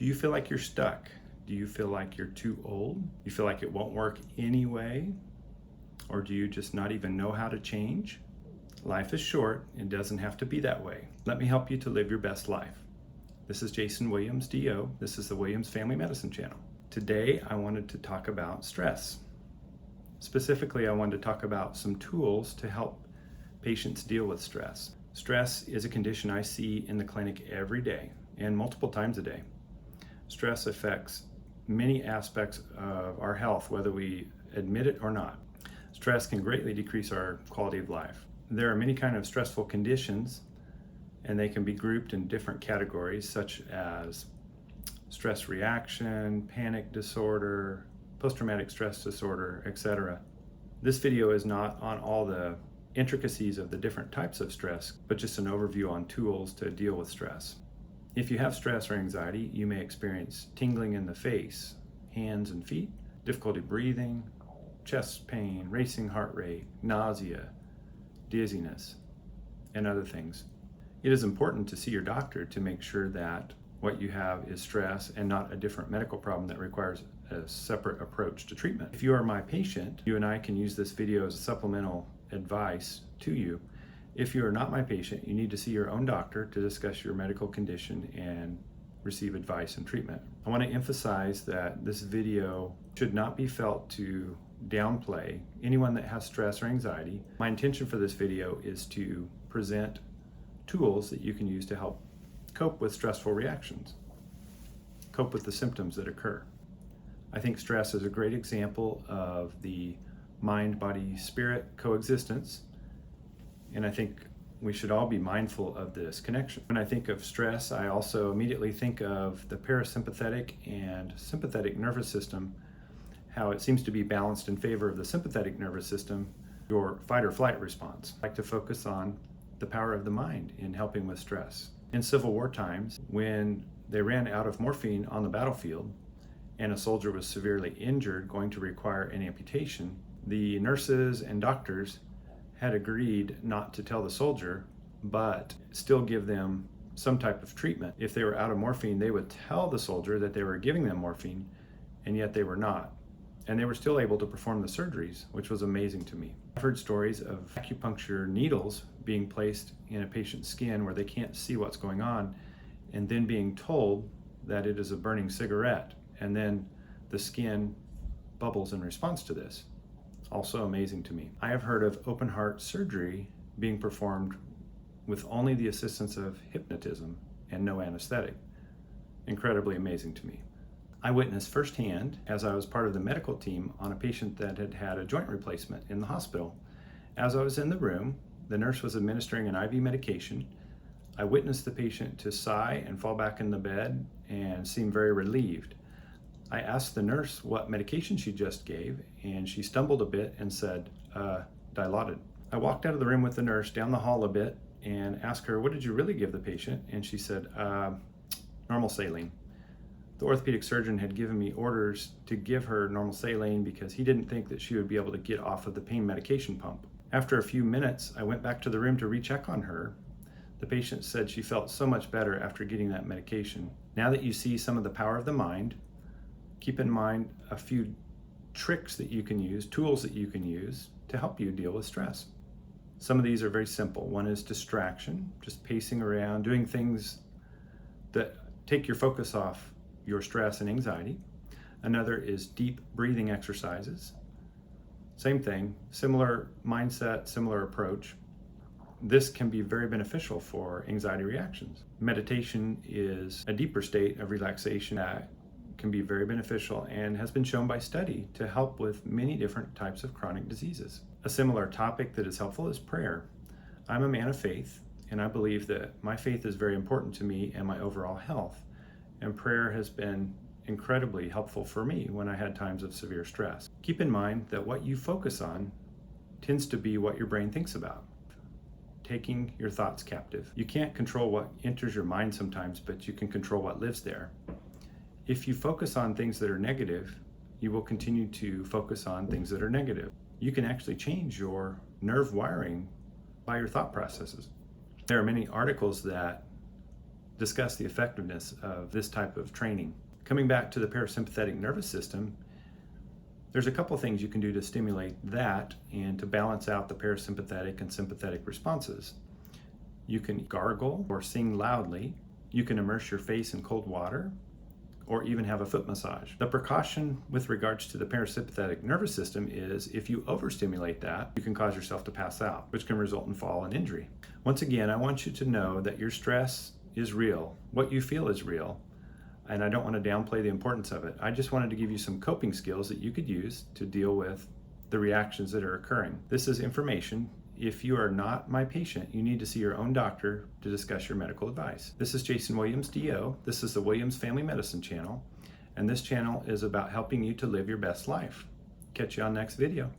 Do you feel like you're stuck? Do you feel like you're too old? Do you feel like it won't work anyway? Or do you just not even know how to change? Life is short. It doesn't have to be that way. Let me help you to live your best life. This is Jason Williams, DO. This is the Williams Family Medicine Channel. Today, I wanted to talk about stress. Specifically, I wanted to talk about some tools to help patients deal with stress. Stress is a condition I see in the clinic every day and multiple times a day. Stress affects many aspects of our health, whether we admit it or not. Stress can greatly decrease our quality of life. There are many kinds of stressful conditions, and they can be grouped in different categories, such as stress reaction, panic disorder, post-traumatic stress disorder, etc. This video is not on all the intricacies of the different types of stress, but just an overview on tools to deal with stress. If you have stress or anxiety, you may experience tingling in the face, hands and feet, difficulty breathing, chest pain, racing heart rate, nausea, dizziness, and other things. It is important to see your doctor to make sure that what you have is stress and not a different medical problem that requires a separate approach to treatment. If you are my patient, you and I can use this video as a supplemental advice to you. If you are not my patient, you need to see your own doctor to discuss your medical condition and receive advice and treatment. I want to emphasize that this video should not be felt to downplay anyone that has stress or anxiety. My intention for this video is to present tools that you can use to help cope with stressful reactions, cope with the symptoms that occur. I think stress is a great example of the mind-body-spirit coexistence, and I think we should all be mindful of this connection. When I think of stress, I also immediately think of the parasympathetic and sympathetic nervous system, how it seems to be balanced in favor of the sympathetic nervous system, your fight or flight response. I like to focus on the power of the mind in helping with stress. In Civil War times, when they ran out of morphine on the battlefield and a soldier was severely injured, going to require an amputation, the nurses and doctors had agreed not to tell the soldier, but still give them some type of treatment. If they were out of morphine, they would tell the soldier that they were giving them morphine, and yet they were not. And they were still able to perform the surgeries, which was amazing to me. I've heard stories of acupuncture needles being placed in a patient's skin where they can't see what's going on, and then being told that it is a burning cigarette, and then the skin bubbles in response to this. Also amazing to me. I have heard of open heart surgery being performed with only the assistance of hypnotism and no anesthetic. Incredibly amazing to me. I witnessed firsthand, as I was part of the medical team, on a patient that had had a joint replacement in the hospital. As I was in the room, the nurse was administering an IV medication. I witnessed the patient to sigh and fall back in the bed and seem very relieved. I asked the nurse what medication she just gave, and she stumbled a bit and said, Dilaudid. I walked out of the room with the nurse down the hall a bit and asked her, what did you really give the patient? And she said, normal saline. The orthopedic surgeon had given me orders to give her normal saline because he didn't think that she would be able to get off of the pain medication pump. After a few minutes, I went back to the room to recheck on her. The patient said she felt so much better after getting that medication. Now that you see some of the power of the mind, keep in mind a few tricks that you can use, tools that you can use to help you deal with stress. Some of these are very simple. One is distraction, just pacing around, doing things that take your focus off your stress and anxiety. Another is deep breathing exercises. Same thing, similar mindset, similar approach. This can be very beneficial for anxiety reactions. Meditation is a deeper state of relaxation that can be very beneficial and has been shown by study to help with many different types of chronic diseases. A similar topic that is helpful is prayer. I'm a man of faith, and I believe that my faith is very important to me and my overall health. And prayer has been incredibly helpful for me when I had times of severe stress. Keep in mind that what you focus on tends to be what your brain thinks about. Taking your thoughts captive. You can't control what enters your mind sometimes, but you can control what lives there. If you focus on things that are negative, you will continue to focus on things that are negative. You can actually change your nerve wiring by your thought processes. There are many articles that discuss the effectiveness of this type of training. Coming back to the parasympathetic nervous system, there's a couple things you can do to stimulate that and to balance out the parasympathetic and sympathetic responses. You can gargle or sing loudly. You can immerse your face in cold water, or even have a foot massage. The precaution with regards to the parasympathetic nervous system is if you overstimulate that, you can cause yourself to pass out, which can result in fall and injury. Once again, I want you to know that your stress is real. What you feel is real. And I don't want to downplay the importance of it. I just wanted to give you some coping skills that you could use to deal with the reactions that are occurring. This is information. If you are not my patient, you need to see your own doctor to discuss your medical advice. This is Jason Williams, DO. This is the Williams Family Medicine channel, and this channel is about helping you to live your best life. Catch you on next video.